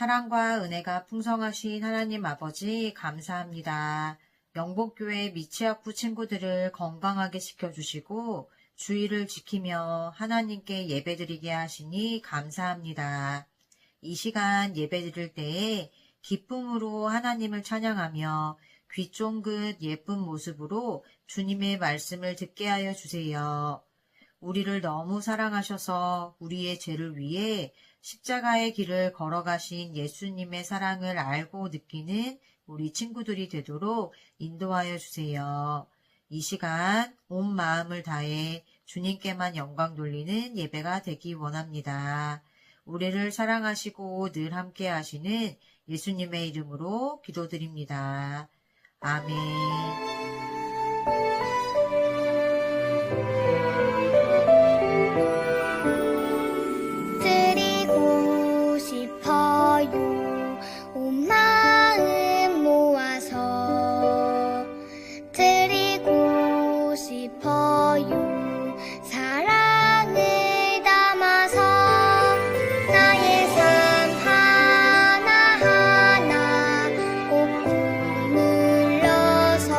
사랑과 은혜가 풍성하신 하나님 아버지 감사합니다. 영복교회 미취학부 친구들을 건강하게 지켜주시고 주의를 지키며 하나님께 예배드리게 하시니 감사합니다. 이 시간 예배드릴 때에 기쁨으로 하나님을 찬양하며 귀 쫑긋 예쁜 모습으로 주님의 말씀을 듣게 하여 주세요. 우리를 너무 사랑하셔서 우리의 죄를 위해 십자가의 길을 걸어가신 예수님의 사랑을 알고 느끼는 우리 친구들이 되도록 인도하여 주세요. 이 시간 온 마음을 다해 주님께만 영광 돌리는 예배가 되기 원합니다. 우리를 사랑하시고 늘 함께 하시는 예수님의 이름으로 기도드립니다. 아멘. 온 마음 모아서 드리고 싶어요. 사랑을 담아서 나의 삶 하나하나 꼭 눌러서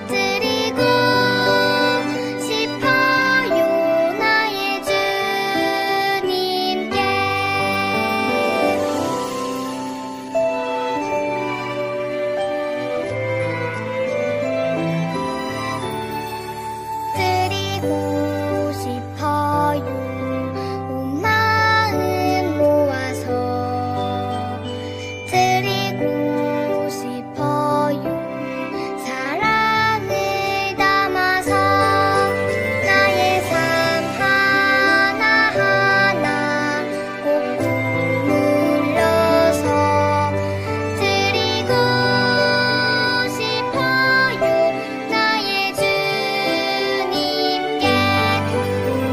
드리고 싶어요. 나의 주님께 드리고 싶어요. 온 마음 모아서 드리고 싶어요. 사랑을 담아서 나의 삶 하나하나 꼭 눌러서 드리고 싶어요. 나의 주님께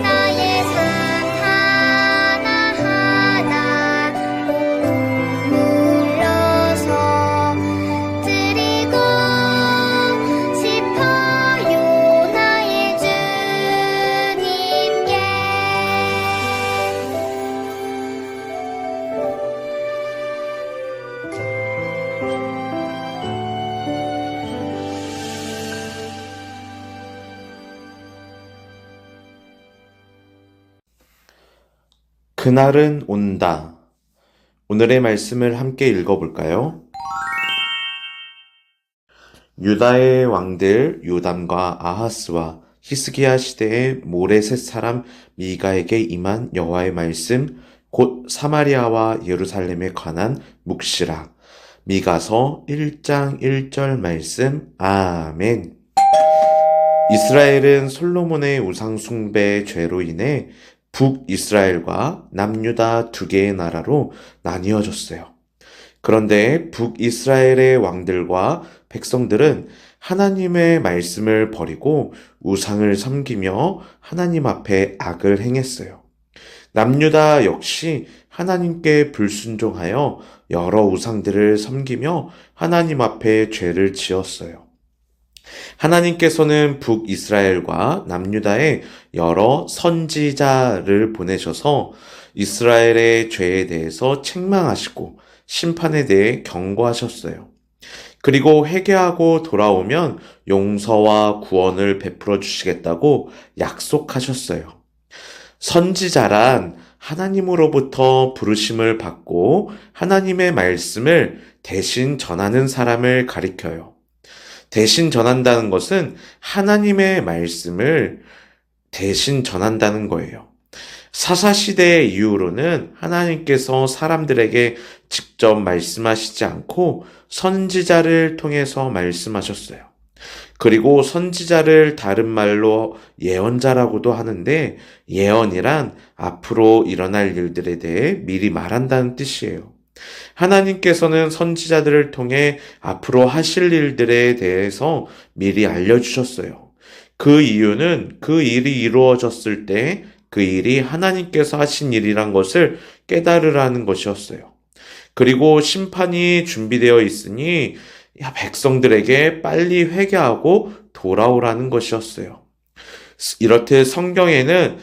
나의 삶 하나하나 꼭 눌러서 드리고 싶어요. 나의 주님께 그날은 온다. 오늘의 말씀을 함께 읽어볼까요? 유다의 왕들 요담과 아하스와 히스기야 시대의 모레셋 사람 미가에게 임한 여호와의 말씀, 곧 사마리아와 예루살렘에 관한 묵시라. 미가서 1장 1절 말씀. 아멘. 이스라엘은 솔로몬의 우상 숭배의 죄로 인해 북이스라엘과 남유다 두 개의 나라로 나뉘어졌어요. 그런데 북이스라엘의 왕들과 백성들은 하나님의 말씀을 버리고 우상을 섬기며 하나님 앞에 악을 행했어요. 남유다 역시 하나님께 불순종하여 여러 우상들을 섬기며 하나님 앞에 죄를 지었어요. 하나님께서는 북이스라엘과 남유다에 여러 선지자를 보내셔서 이스라엘의 죄에 대해서 책망하시고 심판에 대해 경고하셨어요. 그리고 회개하고 돌아오면 용서와 구원을 베풀어 주시겠다고 약속하셨어요. 선지자란 하나님으로부터 부르심을 받고 하나님의 말씀을 대신 전하는 사람을 가리켜요. 대신 전한다는 것은 하나님의 말씀을 대신 전한다는 거예요. 사사시대 이후로는 하나님께서 사람들에게 직접 말씀하시지 않고 선지자를 통해서 말씀하셨어요. 그리고 선지자를 다른 말로 예언자라고도 하는데, 예언이란 앞으로 일어날 일들에 대해 미리 말한다는 뜻이에요. 하나님께서는 선지자들을 통해 앞으로 하실 일들에 대해서 미리 알려주셨어요. 그 이유는 그 일이 이루어졌을 때 그 일이 하나님께서 하신 일이란 것을 깨달으라는 것이었어요. 그리고 심판이 준비되어 있으니 백성들에게 빨리 회개하고 돌아오라는 것이었어요. 이렇듯 성경에는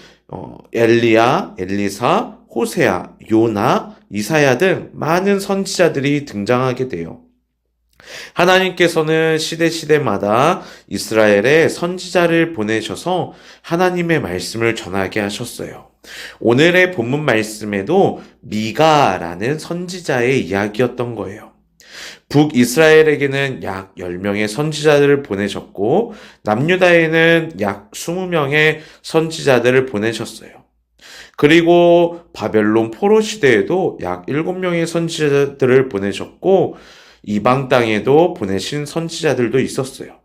엘리야, 엘리사, 호세아, 요나, 이사야 등 많은 선지자들이 등장하게 돼요. 하나님께서는 시대마다 이스라엘에 선지자를 보내셔서 하나님의 말씀을 전하게 하셨어요. 오늘의 본문 말씀에도 미가라는 선지자의 이야기였던 거예요. 북이스라엘에게는 약 10명의 선지자들을 보내셨고 남유다에는 약 20명의 선지자들을 보내셨어요. 그리고 바벨론 포로 시대에도 약 7명의 선지자들을 보내셨고 이방 땅에도 보내신 선지자들도 있었어요.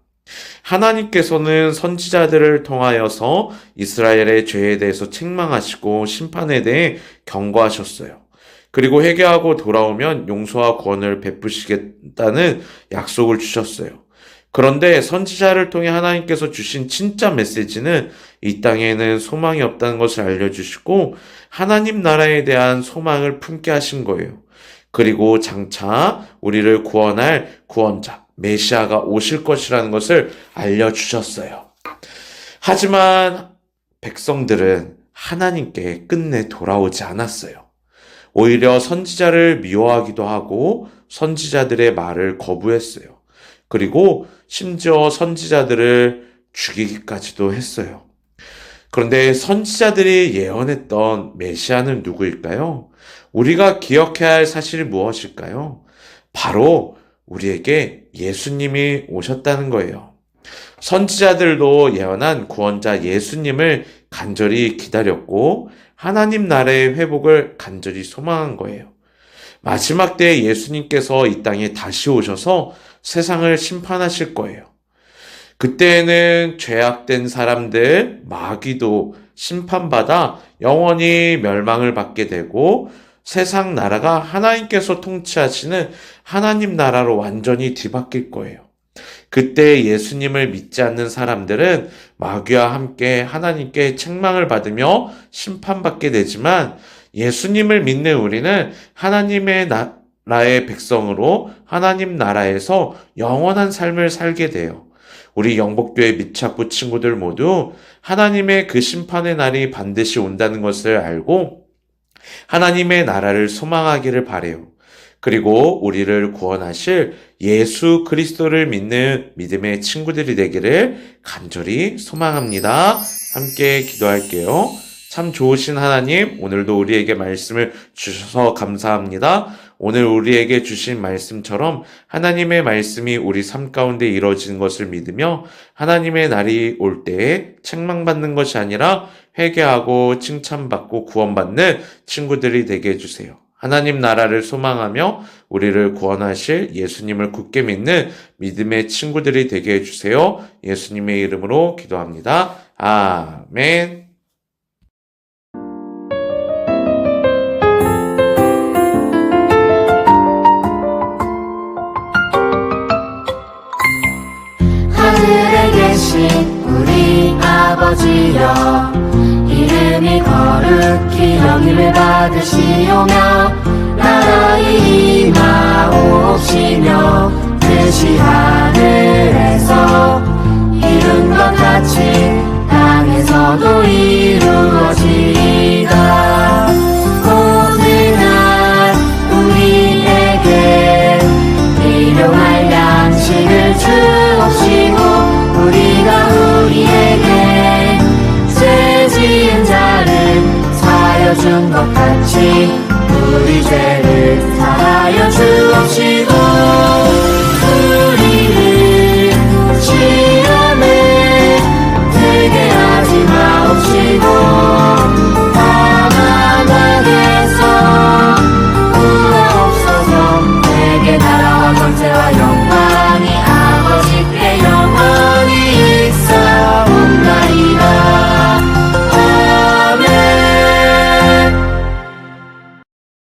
하나님께서는 선지자들을 통하여서 이스라엘의 죄에 대해서 책망하시고 심판에 대해 경고하셨어요. 그리고 회개하고 돌아오면 용서와 구원을 베푸시겠다는 약속을 주셨어요. 그런데 선지자를 통해 하나님께서 주신 진짜 메시지는 이 땅에는 소망이 없다는 것을 알려주시고 하나님 나라에 대한 소망을 품게 하신 거예요. 그리고 장차 우리를 구원할 구원자, 메시아가 오실 것이라는 것을 알려주셨어요. 하지만 백성들은 하나님께 끝내 돌아오지 않았어요. 오히려 선지자를 미워하기도 하고 선지자들의 말을 거부했어요. 그리고 심지어 선지자들을 죽이기까지도 했어요. 그런데 선지자들이 예언했던 메시아는 누구일까요? 우리가 기억해야 할 사실이 무엇일까요? 바로 우리에게 예수님이 오셨다는 거예요. 선지자들도 예언한 구원자 예수님을 간절히 기다렸고 하나님 나라의 회복을 간절히 소망한 거예요. 마지막 때에 예수님께서 이 땅에 다시 오셔서 세상을 심판하실 거예요. 그때에는 죄악된 사람들, 마귀도 심판받아 영원히 멸망을 받게 되고 세상 나라가 하나님께서 통치하시는 하나님 나라로 완전히 뒤바뀔 거예요. 그때 예수님을 믿지 않는 사람들은 마귀와 함께 하나님께 책망을 받으며 심판받게 되지만 예수님을 믿는 우리는 하나님의 나라의 백성으로 하나님 나라에서 영원한 삶을 살게 돼요. 우리 영복교회 미착부 친구들 모두 하나님의 그 심판의 날이 반드시 온다는 것을 알고 하나님의 나라를 소망하기를 바래요. 그리고 우리를 구원하실 예수 그리스도를 믿는 믿음의 친구들이 되기를 간절히 소망합니다. 함께 기도할게요. 참 좋으신 하나님, 오늘도 우리에게 말씀을 주셔서 감사합니다. 오늘 우리에게 주신 말씀처럼 하나님의 말씀이 우리 삶 가운데 이루어지는 것을 믿으며 하나님의 날이 올 때에 책망받는 것이 아니라 회개하고 칭찬받고 구원받는 친구들이 되게 해주세요. 하나님 나라를 소망하며 우리를 구원하실 예수님을 굳게 믿는 믿음의 친구들이 되게 해주세요. 예수님의 이름으로 기도합니다. 아멘. 하늘에 계신 우리 아버지여, 이름이 거룩히 여김을 받으시오며 나라의 임하옵시며 뜻이